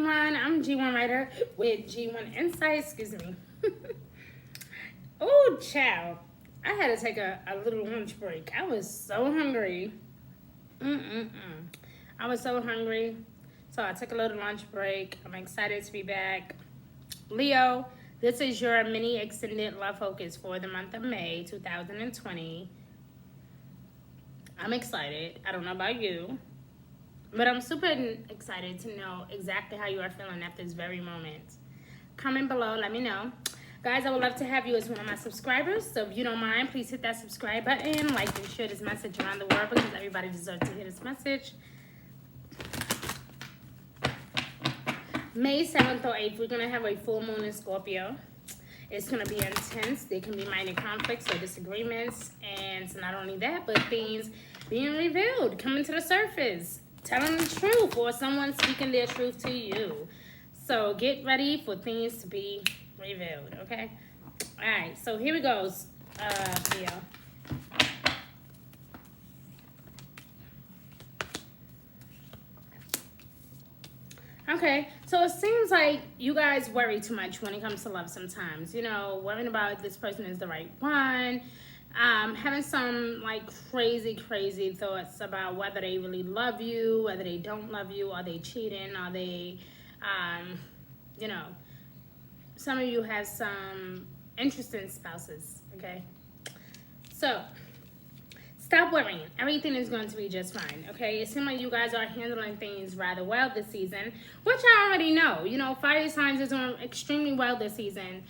everyone. I'm G1 Writer with G1 Insights. Excuse me. Oh, child. I had to take a little lunch break. I was so hungry. I was so hungry. So I took a little lunch break. I'm excited to be back. Leo, this is your mini extended love focus for the month of May 2020. I'm excited. I don't know about you. But I'm super excited to know exactly how you are feeling at this very moment. Comment below, let me know. Guys, I would love to have you as one of my subscribers. So if you don't mind, please hit that subscribe button, like and share this message around the world because everybody deserves to hear this message. May 7th or 8th, we're going to have a full moon in Scorpio. It's going to be intense. There can be minor conflicts or disagreements. And not only that, but things being revealed, coming to the surface. Telling the truth or someone speaking their truth to you. So get ready for things to be revealed, okay? All right, so here we go, Leo. Okay, so it seems like you guys worry too much when it comes to love sometimes. You know, worrying about if this person is the right one. Having some like crazy thoughts about whether they really love you, whether they don't love you, are they cheating, are they, you know, some of you have some interesting spouses, okay? So, stop worrying. Everything is going to be just fine, okay? It seems like you guys are handling things rather well this season, which I already know. You know, fire signs are doing extremely well this season.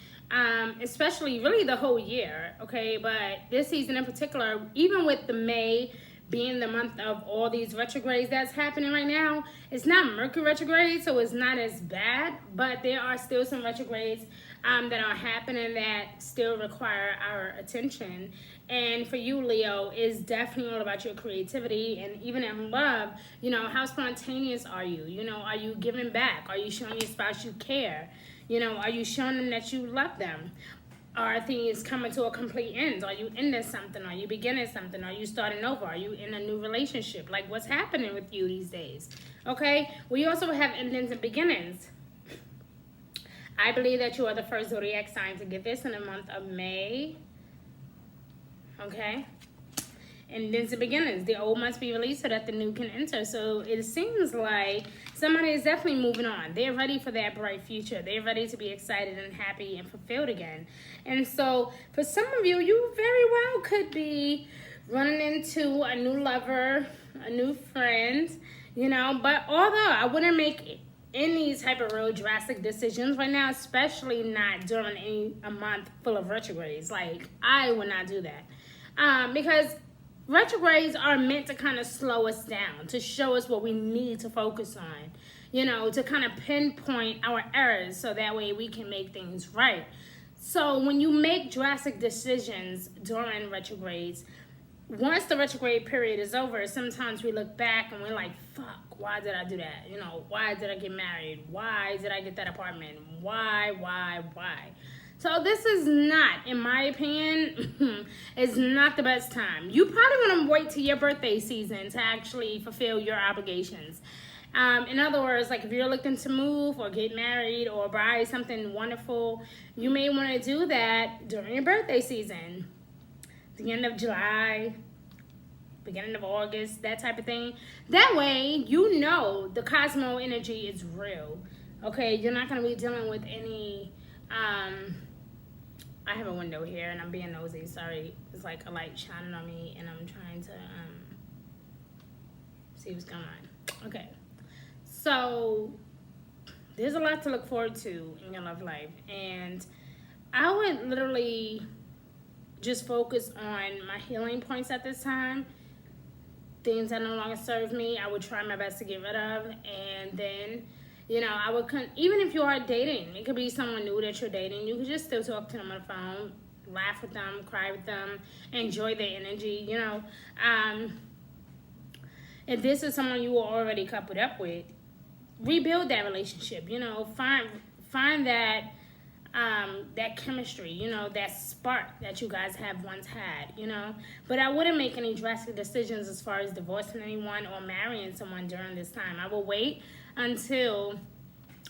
Especially really the whole year, okay? But this season in particular, even with the May being the month of all these retrogrades that's happening right now, it's not Mercury retrograde, so it's not as bad, but there are still some retrogrades that are happening that still require our attention. And for you, Leo, it's definitely all about your creativity. And even in love, you know, how spontaneous are you? You know, are you giving back? Are you showing your spouse you care? You know, are you showing them that you love them? Are things coming to a complete end? Are you ending something? Are you beginning something? Are you starting over? Are you in a new relationship? Like, what's happening with you these days? Okay? We also have endings and beginnings. I believe that you are the first zodiac sign to get this in the month of May. Okay? Endings and beginnings. The old must be released so that the new can enter. So it seems like somebody is definitely moving on. They're ready for that bright future. They're ready to be excited and happy and fulfilled again. And so for some of you, you very well could be running into a new lover, a new friend, you know. But although I wouldn't make any type of real drastic decisions right now, especially not during a month full of retrogrades. Like, I would not do that. Because retrogrades are meant to kind of slow us down, to show us what we need to focus on, you know, to kind of pinpoint our errors so that way we can make things right. So when you make drastic decisions during retrogrades, once the retrograde period is over, sometimes we look back and we're like, fuck, why did I do that? You know, why did I get married? Why did I get that apartment? Why? So this is not, in my opinion, is not the best time. You probably want to wait till your birthday season to actually fulfill your obligations. In other words, like if you're looking to move or get married or buy something wonderful, you may want to do that during your birthday season. The end of July, beginning of August, that type of thing. That way, you know the cosmo energy is real. Okay, you're not going to be dealing with any... I have a window here and I'm being nosy, sorry. It's like a light shining on me and I'm trying to see what's going on. Okay, so there's a lot to look forward to in your love life. And I would literally just focus on my healing points at this time. Things that no longer serve me, I would try my best to get rid of. And then, you know, I would, even if you are dating, it could be someone new that you're dating, you could just still talk to them on the phone, laugh with them, cry with them, enjoy their energy, you know. If this is someone you were already coupled up with, rebuild that relationship, you know, find that that chemistry, you know, that spark that you guys have once had, you know. But I wouldn't make any drastic decisions as far as divorcing anyone or marrying someone during this time. I will wait until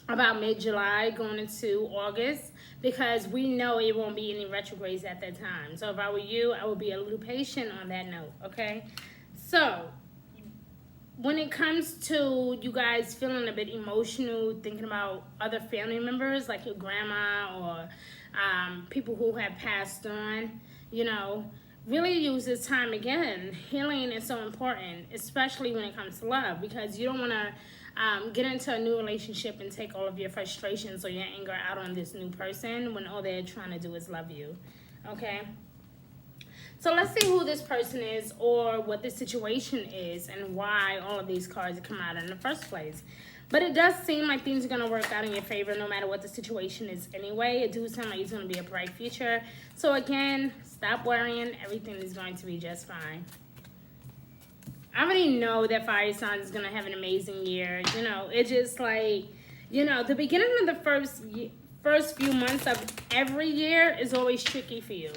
about mid-July going into August, because we know it won't be any retrogrades at that time. So if I were you, I would be a little patient on that note, okay? So when it comes to you guys feeling a bit emotional, thinking about other family members like your grandma or people who have passed on, you know, really use this time again. Healing is so important, especially when it comes to love, because you don't want to get into a new relationship and take all of your frustrations or your anger out on this new person when all they're trying to do is love you, okay? So let's see who this person is, or what the situation is, and why all of these cards come out in the first place. But it does seem like things are going to work out in your favor no matter what the situation is anyway. It does sound like it's going to be a bright future. So again, stop worrying. Everything is going to be just fine. I already know that fire sign is going to have an amazing year. You know, it's just like, you know, the beginning of the first few months of every year is always tricky for you.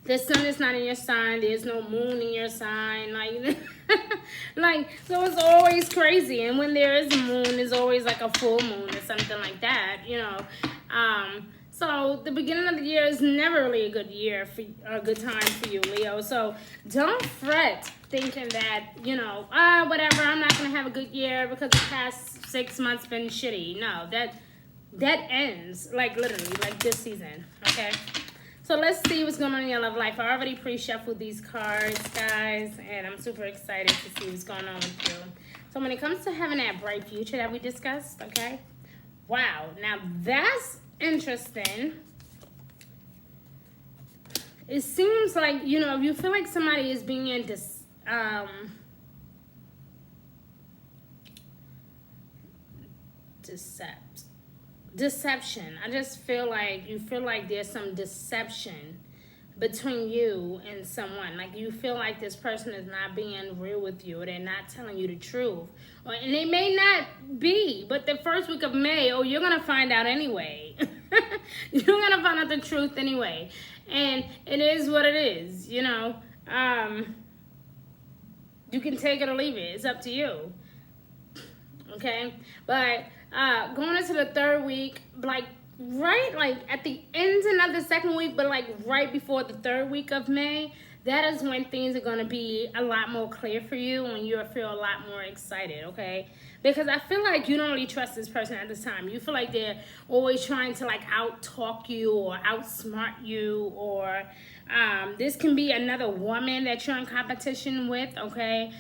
The sun is not in your sign. There's no moon in your sign. So it's always crazy. And when there is a moon, it's always like a full moon or something like that, you know. So the beginning of the year is never really a good time for you, Leo. So don't fret thinking that, you know, whatever, I'm not going to have a good year because the past 6 months been shitty. No, that ends, like literally, like this season, okay? So let's see what's going on in your love life. I already pre-shuffled these cards, guys, and I'm super excited to see what's going on with you. So when it comes to having that bright future that we discussed, okay? Wow, now that's interesting. It seems like, you know, if you feel like somebody is being in deception. I just feel like you feel like there's some deception between you and someone. Like you feel like this person is not being real with you, or they're not telling you the truth. And they may not be, but the first week of May, you're going to find out anyway. You're going to find out the truth anyway. And it is what it is, you know. You can take it or leave it. It's up to you. Okay? But going into the third week, like at the ending of the second week, but like right before the third week of May, that is when things are going to be a lot more clear for you, and you'll feel a lot more excited, okay? Because I feel like you don't really trust this person at this time. You feel like they're always trying to like out-talk you or outsmart you, or this can be another woman that you're in competition with, okay?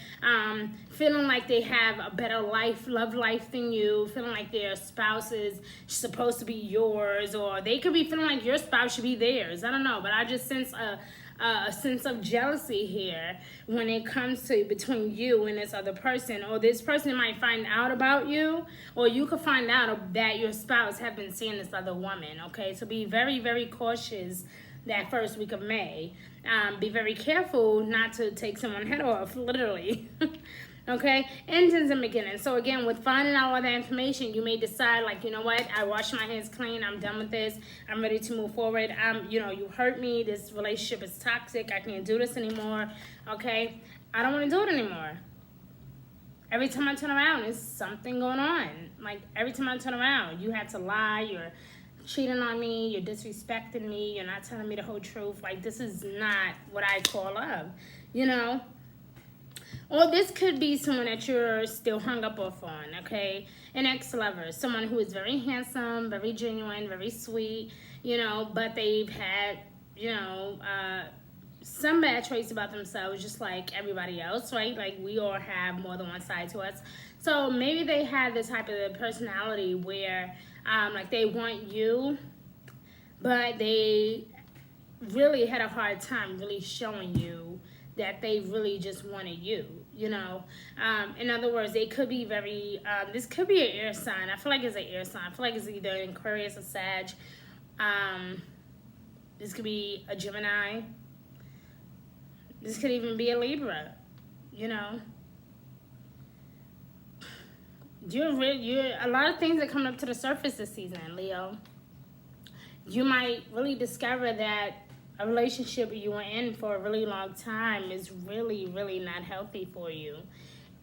Feeling like they have a better love life than you, feeling like their spouse is supposed to be yours, or they could be feeling like your spouse should be theirs. I don't know, but I just sense a sense of jealousy here when it comes to between you and this other person, or this person might find out about you, or you could find out that your spouse have been seeing this other woman, okay? So be very, very cautious that first week of May. Be very careful not to take someone's head off, literally. Okay, endings and beginnings. So again, with finding out all that information, you may decide, like, you know what, I wash my hands clean, I'm done with this, I'm ready to move forward. You know, you hurt me, this relationship is toxic, I can't do this anymore. Okay, I don't want to do it anymore. Every time I turn around, there's something going on. Like, every time I turn around, you had to lie, you're cheating on me, you're disrespecting me, you're not telling me the whole truth. Like, this is not what I call love, you know? Or this could be someone that you're still hung up off on, okay? An ex-lover, someone who is very handsome, very genuine, very sweet, you know, but they've had, you know, some bad traits about themselves, just like everybody else, right? Like, we all have more than one side to us. So maybe they had this type of personality where, like, they want you, but they really had a hard time really showing you that they really just wanted you, you know. In other words, they could be very, this could be an air sign. I feel like it's an air sign. I feel like it's either an Aquarius or Sag. This could be a Gemini. This could even be a Libra, you know. You're a lot of things that come up to the surface this season, Leo. You might really discover that a relationship you were in for a really long time is really, really not healthy for you.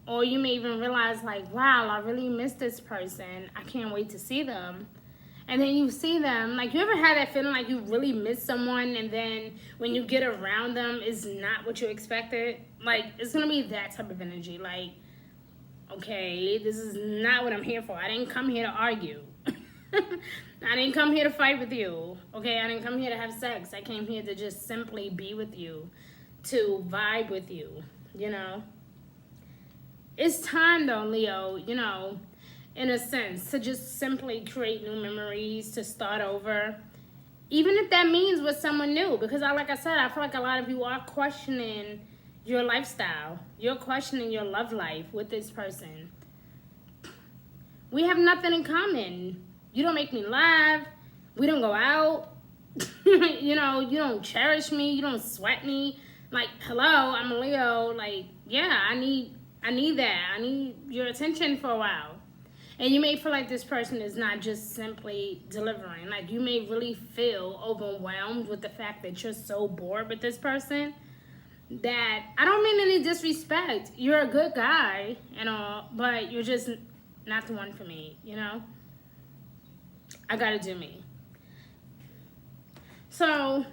Or you may even realize, like, wow, I really miss this person. I can't wait to see them. And then you see them, like, you ever had that feeling like you really miss someone, and then when you get around them, it's not what you expected? Like, it's gonna be that type of energy. Like, okay, this is not what I'm here for. I didn't come here to argue. I didn't come here to fight with you. Okay, I didn't come here to have sex. I came here to just simply be with you, to vibe with you, you know? It's time, though, Leo, you know, in a sense, to just simply create new memories, to start over. Even if that means with someone new. Because, like I said, I feel like a lot of you are questioning your lifestyle. You're questioning your love life with this person. We have nothing in common. You don't make me laugh. We don't go out. You know, you don't cherish me. You don't sweat me. Like, hello, I'm a Leo. Like, yeah, I need that. I need your attention for a while. And you may feel like this person is not just simply delivering. Like, you may really feel overwhelmed with the fact that you're so bored with this person that, I don't mean any disrespect. You're a good guy and all, but you're just not the one for me, you know? I gotta do me. So,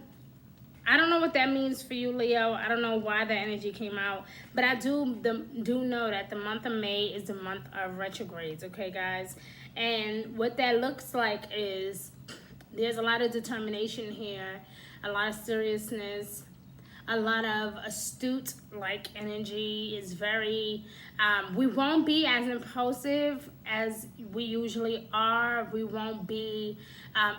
I don't know what that means for you, Leo. I don't know why the energy came out. But I do know that the month of May is the month of retrogrades, okay, guys? And what that looks like is there's a lot of determination here, a lot of seriousness, a lot of astute-like energy. Is very, we won't be as impulsive as we usually are. We won't be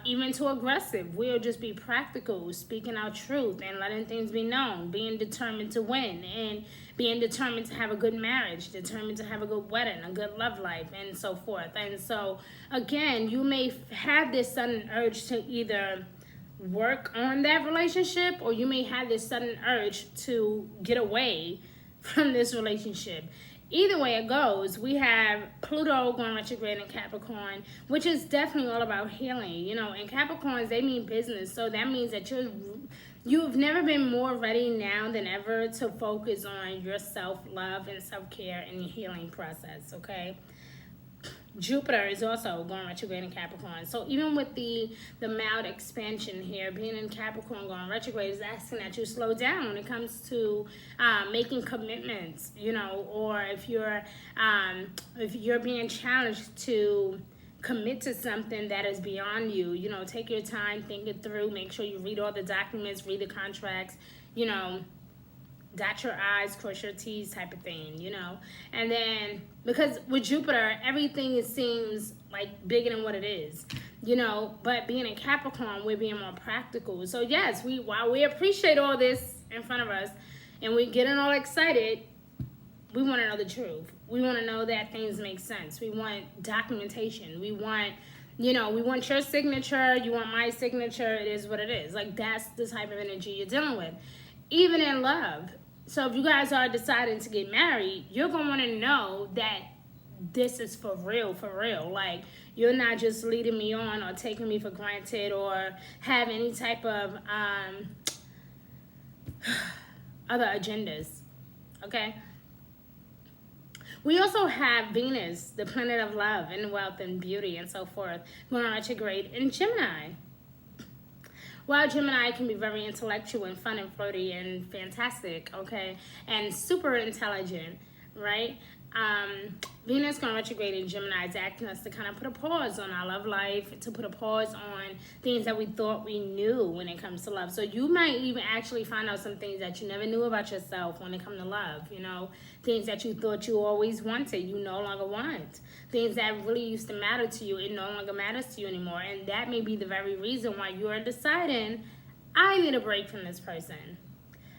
even too aggressive. We'll just be practical, speaking our truth and letting things be known, being determined to win and being determined to have a good marriage, determined to have a good wedding, a good love life, and so forth. And so, again, you may have this sudden urge to either work on that relationship, or you may have this sudden urge to get away from this relationship. Either way it goes, we have Pluto going retrograde in Capricorn, which is definitely all about healing. You know, in Capricorns, they mean business, so that means that you've never been more ready now than ever to focus on your self-love and self-care and your healing process, okay? Jupiter is also going retrograde in Capricorn. So even with the mild expansion here, being in Capricorn going retrograde is asking that you slow down when it comes to making commitments, you know, or if you're being challenged to commit to something that is beyond you, you know, take your time, think it through, make sure you read all the documents, read the contracts, you know, dot your I's, cross your T's type of thing, you know. And then, because with Jupiter, everything seems like bigger than what it is, you know. But being in Capricorn, we're being more practical. So yes, while we appreciate all this in front of us and we're getting all excited, we want to know the truth. We want to know that things make sense. We want documentation. We want, you know, we want your signature. You want my signature. It is what it is. Like, that's the type of energy you're dealing with. Even in love. So if you guys are deciding to get married, you're going to want to know that this is for real, for real. Like, you're not just leading me on or taking me for granted or have any type of other agendas, okay? We also have Venus, the planet of love and wealth and beauty and so forth, going retrograde in Gemini. While Gemini can be very intellectual and fun and flirty and fantastic, okay, and super intelligent, right? Venus going retrograde in Gemini is asking us to kind of put a pause on our love life, to put a pause on things that we thought we knew when it comes to love. So you might even actually find out some things that you never knew about yourself when it comes to love, you know, things that you thought you always wanted, you no longer want. Things that really used to matter to you, it no longer matters to you anymore. And that may be the very reason why you are deciding, I need a break from this person.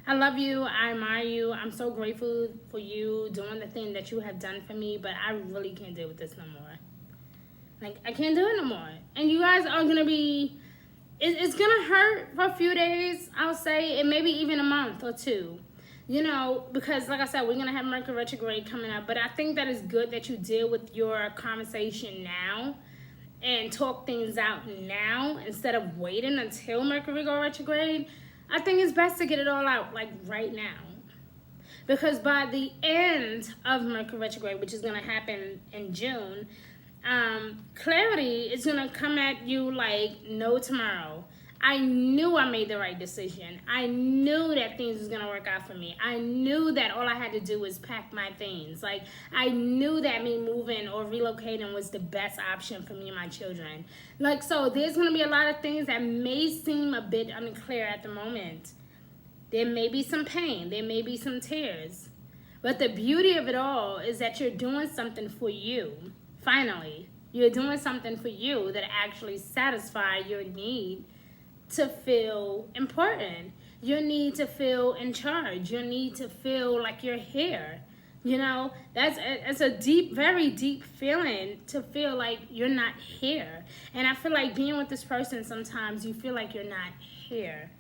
I love you. I admire you. I'm so grateful for you doing the thing that you have done for me, but I really can't deal with this no more. Like, I can't do it no more. And you guys are going to be, it's going to hurt for a few days, I'll say, and maybe even a month or two. You know, because like I said, we're going to have Mercury retrograde coming up, but I think that it's good that you deal with your conversation now and talk things out now instead of waiting until Mercury go retrograde. I think it's best to get it all out, like, right now. Because by the end of Mercury retrograde, which is going to happen in June, clarity is going to come at you like no tomorrow. I knew I made the right decision. I knew that things was going to work out for me. I knew that all I had to do was pack my things. Like, I knew that me moving or relocating was the best option for me and my children. Like, so there's going to be a lot of things that may seem a bit unclear at the moment. There may be some pain. There may be some tears. But the beauty of it all is that you're doing something for you. Finally, you're doing something for you that actually satisfies your need to feel important. You need to feel in charge. You need to feel like you're here. You know, it's a deep, very deep feeling to feel like you're not here. And I feel like being with this person, sometimes you feel like you're not here,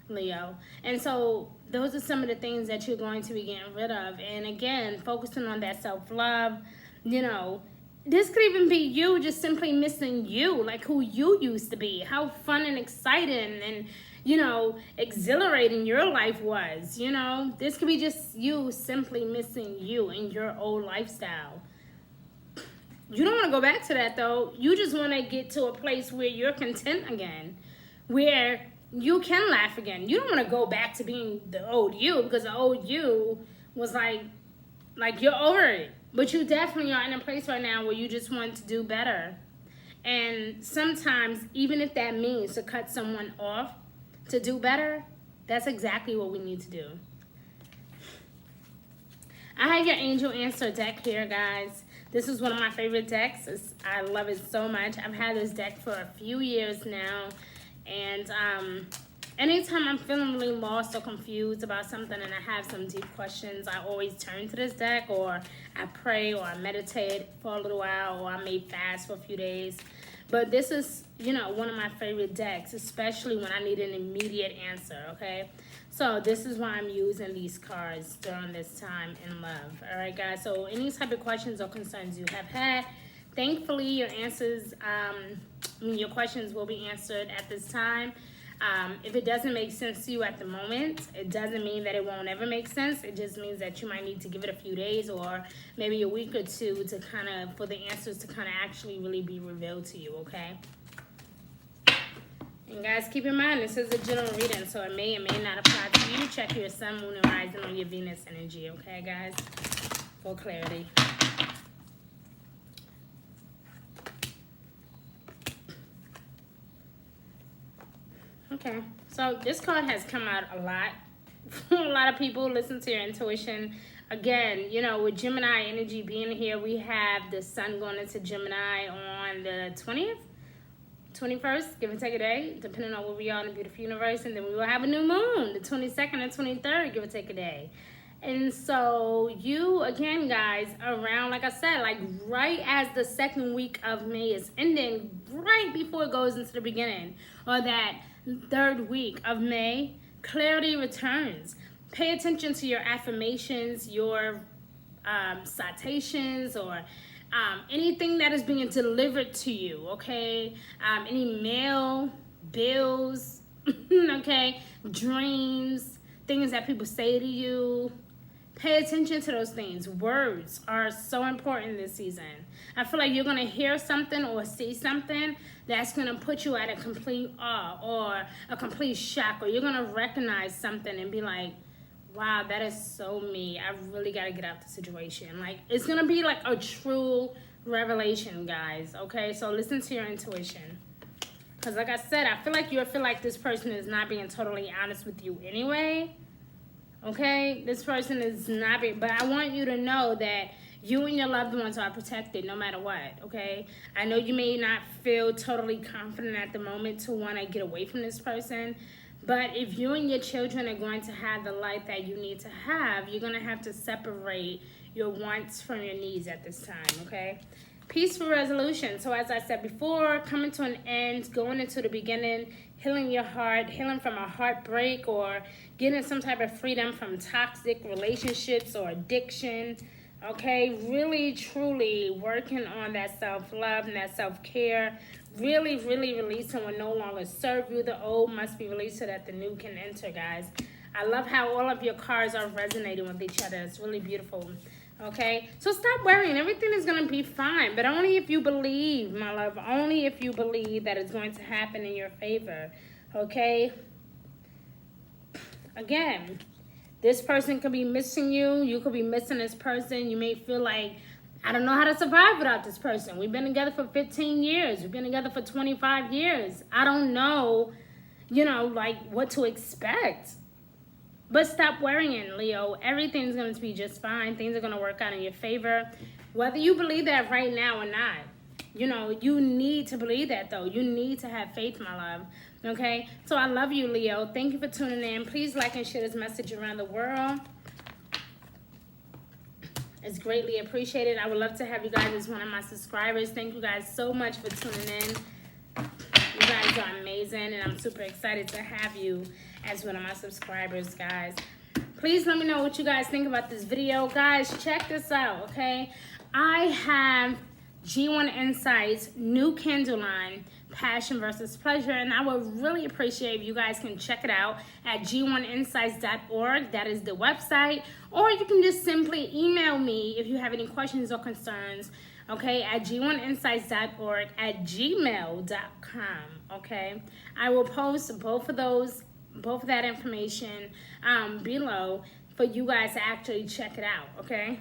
Leo. And so those are some of the things that you're going to be getting rid of. And again, focusing on that self-love, you know, this could even be you just simply missing you, like who you used to be, how fun and exciting and, you know, exhilarating your life was, you know. This could be just you simply missing you in your old lifestyle. You don't want to go back to that, though. You just want to get to a place where you're content again, where you can laugh again. You don't want to go back to being the old you, because the old you was like you're over it. But you definitely are in a place right now where you just want to do better. And sometimes, even if that means to cut someone off to do better, that's exactly what we need to do. I have your Angel Answer deck here, guys. This is one of my favorite decks. I love it so much. I've had this deck for a few years now. And anytime I'm feeling really lost or confused about something and I have some deep questions, I always turn to this deck, or I pray, or I meditate for a little while, or I may fast for a few days. But this is, you know, one of my favorite decks, especially when I need an immediate answer, okay? So this is why I'm using these cards during this time in love. All right, guys? So any type of questions or concerns you have had, thankfully your your questions will be answered at this time. If it doesn't make sense to you at the moment, it doesn't mean that it won't ever make sense. It just means that you might need to give it a few days or maybe a week or two to for the answers to actually really be revealed to you, okay? And guys, keep in mind, this is a general reading, so it may or may not apply to you. Check your sun, moon, and rising on your Venus energy, okay, guys? For clarity. Okay, so this card has come out a lot. A lot of people listen to your intuition. Again, you know, with Gemini energy being here, we have the sun going into Gemini on the 20th, 21st, give or take a day, depending on where we are in the beautiful universe. And then we will have a new moon, the 22nd and 23rd, give or take a day. And so you, again, guys, around, like I said, like right as the second week of May is ending, right before it goes into the beginning, or that third week of May, clarity returns. Pay attention to your affirmations, your citations, or anything that is being delivered to you, okay? Any mail, bills, okay? Dreams, things that people say to you. Pay attention to those things. Words are so important this season. I feel like you're going to hear something or see something that's going to put you at a complete awe or a complete shock, or you're going to recognize something and be like, wow, that is so me. I really got to get out the situation. Like, it's going to be like a true revelation, guys, okay? So listen to your intuition. Because like I said, I feel like you feel like this person is not being totally honest with you anyway. Okay, this person is not being, but I want you to know that you and your loved ones are protected no matter what, okay? I know you may not feel totally confident at the moment to want to get away from this person, but if you and your children are going to have the life that you need to have, you're going to have to separate your wants from your needs at this time, okay? Peaceful resolution. So as I said before, coming to an end, going into the beginning, healing your heart, healing from a heartbreak, or getting some type of freedom from toxic relationships or addiction. Okay, really, truly working on that self-love and that self-care. Really, really releasing what no longer serve you. The old must be released so that the new can enter, guys. I love how all of your cards are resonating with each other. It's really beautiful. Okay, so stop worrying. Everything is going to be fine, but only if you believe, my love. Only if you believe that it's going to happen in your favor. Okay? Again, this person could be missing you. You could be missing this person. You may feel like, I don't know how to survive without this person. We've been together for 15 years. We've been together for 25 years. I don't know, like what to expect. But stop worrying, Leo. Everything's going to be just fine. Things are going to work out in your favor. Whether you believe that right now or not. You need to believe that, though. You need to have faith, my love. Okay? So I love you, Leo. Thank you for tuning in. Please like and share this message around the world. It's greatly appreciated. I would love to have you guys as one of my subscribers. Thank you guys so much for tuning in. You guys are amazing, and I'm super excited to have you as one of my subscribers, guys. Please let me know what you guys think about this video. Guys, check this out, okay? I have G1 Insights new candle line, Passion versus Pleasure, and I would really appreciate if you guys can check it out at g1insights.org. That is the website. Or you can just simply email me if you have any questions or concerns, okay, at g1insights.org at gmail.com, okay? I will post both of that information below for you guys to actually check it out, okay?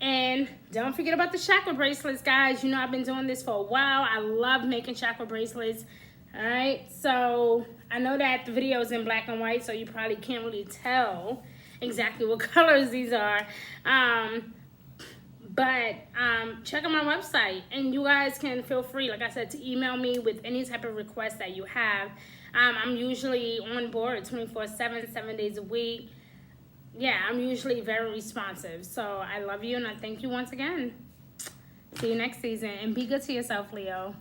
And don't forget about the chakra bracelets, guys. I've been doing this for a while. I love making chakra bracelets. All right, so I know that the video is in black and white, so you probably can't really tell exactly what colors these are. But check out my website, and you guys can feel free, like I said, to email me with any type of request that you have. I'm usually on board 24/7, 7 days a week. Yeah, I'm usually very responsive. So I love you, and I thank you once again. See you next season, and be good to yourself, Leo.